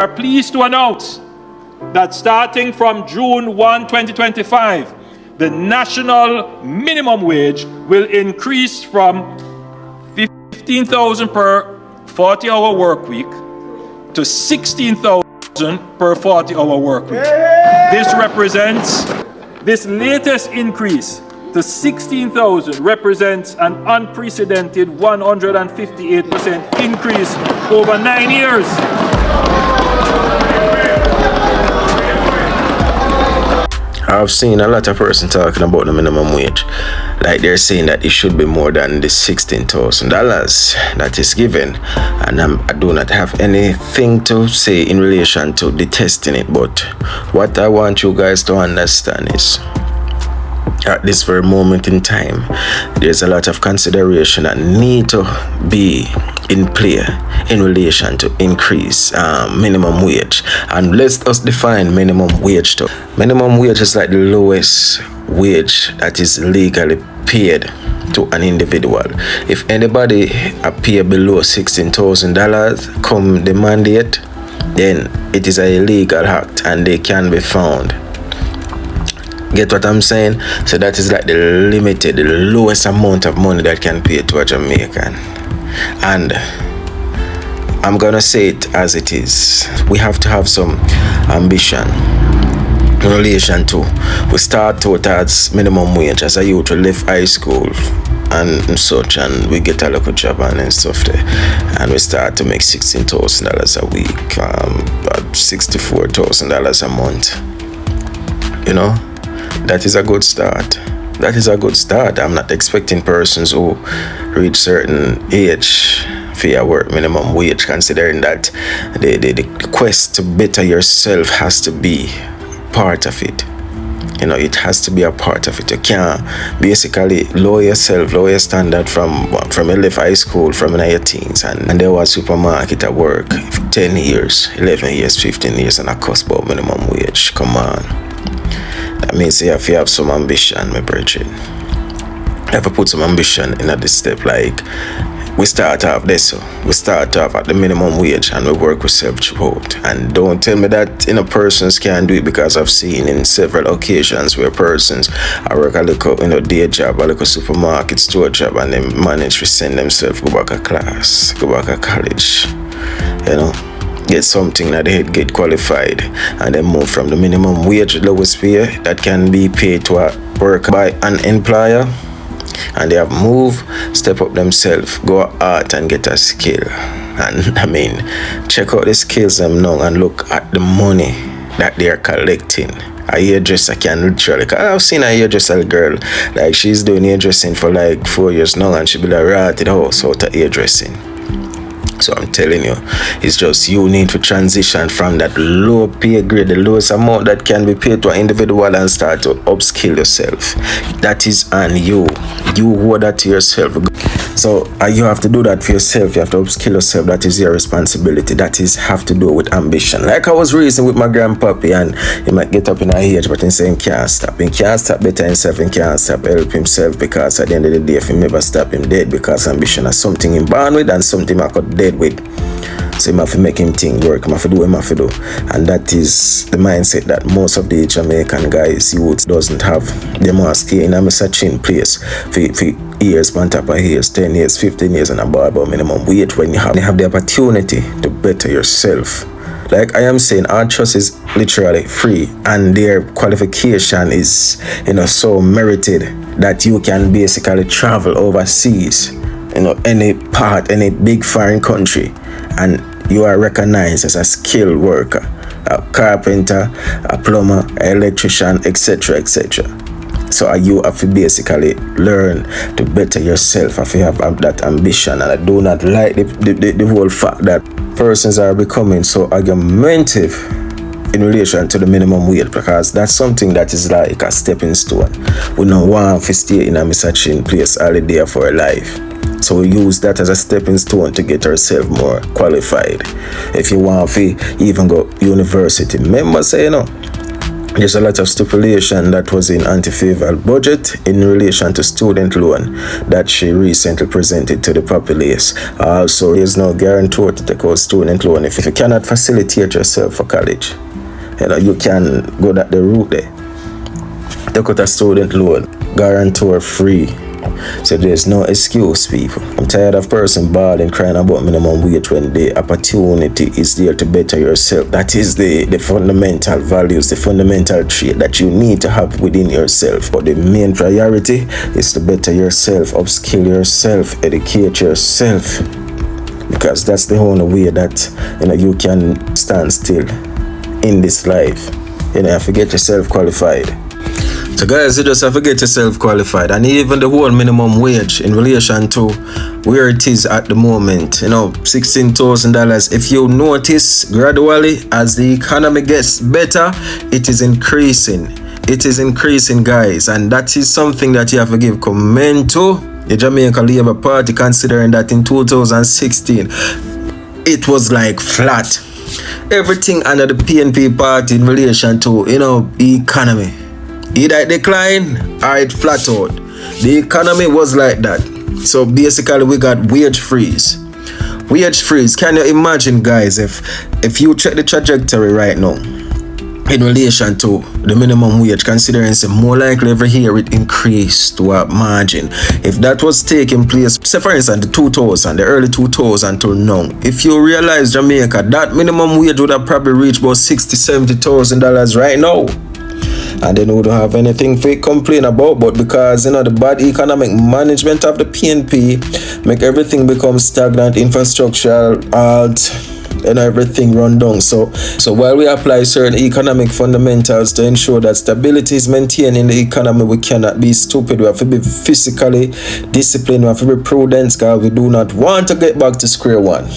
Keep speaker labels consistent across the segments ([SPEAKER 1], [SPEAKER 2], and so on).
[SPEAKER 1] are pleased to announce that starting from June 1, 2025, the national minimum wage will increase from 15,000 per 40-hour work week to 16,000 per 40-hour work week. This latest increase to 16,000 represents an unprecedented 158% increase over 9 years.
[SPEAKER 2] I've seen a lot of persons talking about the minimum wage, like they're saying that it should be more than the $16,000 that is given, and I do not have anything to say in relation to detesting it, but what I want you guys to understand is, at this very moment in time, there's a lot of consideration that need to be in play in relation to increase minimum wage. And let us define minimum wage too. Minimum wage is like the lowest wage that is legally paid to an individual. If anybody appear below $16,000 come the mandate, then it is an illegal act and they can be found. Get what I'm saying? So that is like the lowest amount of money that can pay to a Jamaican. And I'm gonna say it as it is. We have to have some ambition in relation to, we start out as minimum wage as a youth. We left high school and such, and we get a local job and stuff there, and we start to make $16,000 a week, about $64,000 a month. You know, that is a good start. That is a good start. I'm not expecting persons who reach certain age for work minimum wage, considering that the quest to better yourself has to be part of it. You know, it has to be a part of it. You can't basically lower yourself, lower your standard from you left high school, from in your teens, and there was supermarket at work for 10 years, 11 years, 15 years, and I cost about minimum wage. Come on. That means you have to have some ambition, my brethren. You have to put some ambition in at this step. Like, we start off this, so we start off at the minimum wage and we work with self-support. And don't tell me that persons can't do it, because I've seen in several occasions where persons I work a little day job, a little supermarket store job, and they manage to send themselves go back to class, go back to college, you know, get something that they get qualified, and then move from the minimum wage, lowest pay that can be paid to a work by an employer, and they have moved, step up themselves, go out and get a skill. And I mean, check out the skills them now and look at the money that they are collecting. A hairdresser can literally, I've seen a hairdresser girl, like she's doing hairdressing for like 4 years now, and she be like ratted house out of hairdressing. So I'm telling you, it's just you need to transition from that low pay grade, the lowest amount that can be paid to an individual, and start to upskill yourself. That is on you. You owe that to yourself. So you have to do that for yourself. You have to upskill yourself. That is your responsibility. That is have to do with ambition. Like I was raising with my grandpappy, and he might get up in a age, but he saying can't stop. He can't stop better himself. He can't stop help himself, because at the end of the day, if he never stop him dead, because ambition is something him born with and something I could dead with. So you have to make him think work, you have to do what you have to do. And that is the mindset that most of the Jamaican guys, youth, doesn't have. They must stay in a chin place for years, on top of years, 10 years, 15 years, and above minimum wage, when you have the opportunity to better yourself. Like I am saying, our trust is literally free, and their qualification is, you know, so merited that you can basically travel overseas, you know, any part, any big foreign country, and you are recognized as a skilled worker, a carpenter, a plumber, an electrician, etc., etc. So you have to basically learn to better yourself. If you have that ambition, and I do not like the whole fact that persons are becoming so argumentative in relation to the minimum wage, because that's something that is like a stepping stone. We don't want to stay in a misatching place all the day for a life. So we use that as a stepping stone to get ourselves more qualified. If you want to even go university, remember say, you know, there's a lot of stipulation that was in anti-favor budget in relation to student loan that she recently presented to the populace. Also, there's no guarantee to take out student loan if you cannot facilitate yourself for college. You can go that the route there. Take out a student loan, guarantor free. So there's no excuse, people. I'm tired of person bawling, crying about minimum wage when the opportunity is there to better yourself. That is the fundamental values, the fundamental trait that you need to have within yourself. But the main priority is to better yourself, upskill yourself, educate yourself. Because that's the only way that you can stand still in this life. You have to get yourself qualified. So guys, you just have to get yourself qualified, and even the whole minimum wage in relation to where it is at the moment, $16,000. If you notice, gradually as the economy gets better, it is increasing. It is increasing, guys, and that is something that you have to give commend to the Jamaica Labour Party, considering that in 2016 it was like flat. Everything under the PNP party in relation to economy, either it decline or it flat out. The economy was like that. So basically we got wage freeze. Wage freeze. Can you imagine, guys, if you check the trajectory right now in relation to the minimum wage, considering more likely every year it increased to a margin. If that was taking place, say for instance the early 2000 till now, if you realize Jamaica, that minimum wage would have probably reached about $60,000-$70,000 right now. And then we don't have anything to complain about, but because the bad economic management of the PNP make everything become stagnant, infrastructure halt, everything run down. So while we apply certain economic fundamentals to ensure that stability is maintained in the economy, we cannot be stupid. We have to be physically disciplined. We have to be prudent, because we do not want to get back to square one.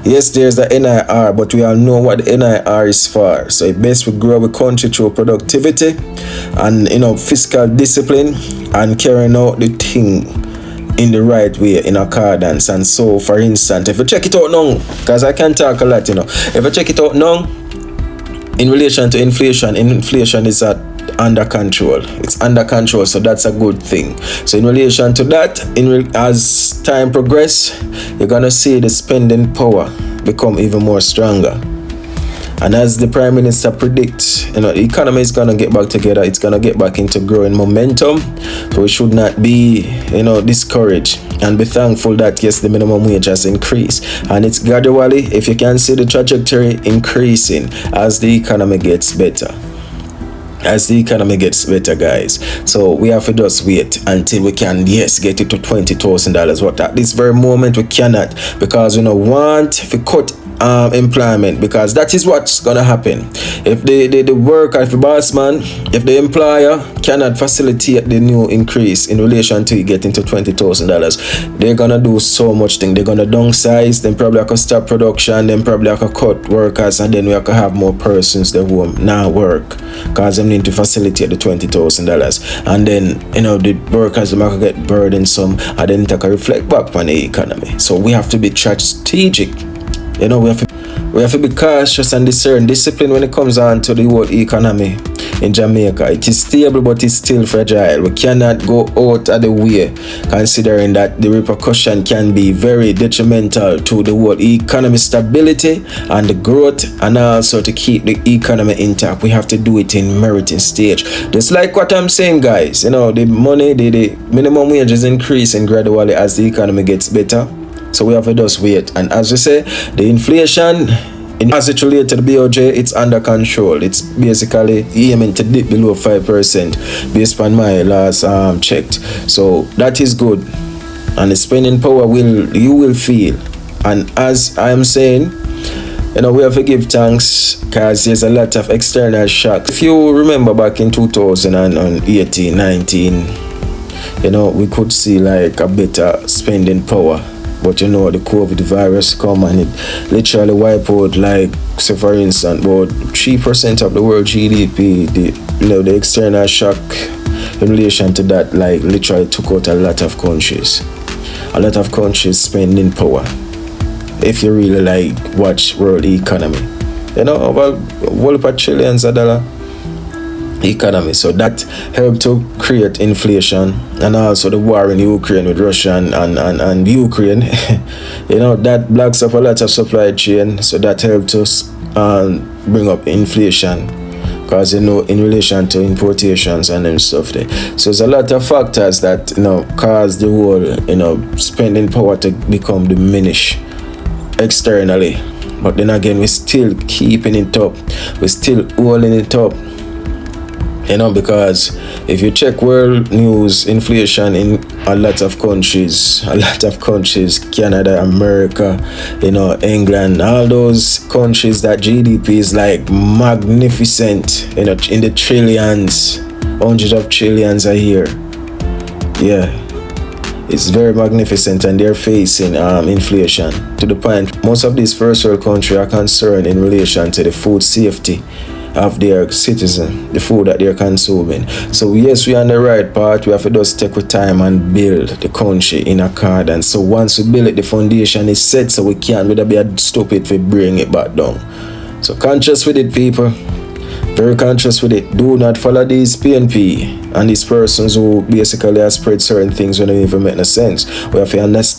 [SPEAKER 2] Yes, there's the NIR, but we all know what the NIR is for. So it best we grow a country through productivity and fiscal discipline and carrying out the thing in the right way, in accordance. And so, for instance, if you check it out now, because I can talk a lot, if you check it out now in relation to inflation is under control. It's under control, so that's a good thing. So in relation to that, as time progresses, you're gonna see the spending power become even more stronger. And as the Prime Minister predicts, the economy is gonna get back together. It's gonna get back into growing momentum. So we should not be, discouraged, and be thankful that yes, the minimum wage has increased, and it's gradually, if you can see the trajectory, increasing as the economy gets better. As the economy gets better, guys. So we have to just wait until we can, get it to $20,000. But at this very moment, we cannot, because we don't want to cut employment, because that is what's gonna happen. If the worker, if the boss man, if the employer cannot facilitate the new increase in relation to getting to $20,000, they're gonna do so much thing. They're gonna downsize, then probably I can stop production, then probably I can cut workers, and then we can have more persons that who now work, because they need to facilitate the $20,000. And then the workers might get burdensome, and then it can reflect back on the economy. So we have to be strategic. We have to be cautious and discipline when it comes on to the whole economy in Jamaica. It is stable, but it's still fragile. We cannot go out of the way, considering that the repercussion can be very detrimental to the whole economy stability and the growth, and also to keep the economy intact. We have to do it in meriting stage. Just like what I'm saying, guys, the money, the minimum wage is increasing gradually as the economy gets better. So we have to just wait. And as we say, the inflation, as it relates to the BOJ, it's under control. It's basically aiming to dip below 5% based on my last checked. So that is good. And the spending power you will feel. And as I am saying, we have to give thanks, because there's a lot of external shocks. If you remember back in 2018, 19, we could see like a better spending power. But the COVID virus come and it literally wipe out, like, say for instance, about 3% of the world GDP. The external shock in relation to that, like, literally took out a lot of countries. A lot of countries spending power. If you really watch world economy, over $1 trillion. economy. So that helped to create inflation, and also the war in Ukraine with Russia and Ukraine. That blocks up a lot of supply chain. So that helped to bring up inflation, because in relation to importations and them stuff there. So there's a lot of factors that cause the whole spending power to become diminished externally. But then again, we're still keeping it up. We're still holding it up. Because if you check world news, inflation in a lot of countries, Canada, America, England, all those countries that GDP is like magnificent, in the trillions, hundreds of trillions a year. Yeah, it's very magnificent, and they're facing inflation to the point most of these first world countries are concerned in relation to the food safety of their citizens, the food that they're consuming. So yes, we're on the right path. We have to just take our time and build the country in accordance. So once we build it, the foundation is set, so we can't be stupid to bring it back down. So conscious with it, people. Very conscious with it. Do not follow these PNP and these persons who basically have spread certain things when they even make no sense. We have to understand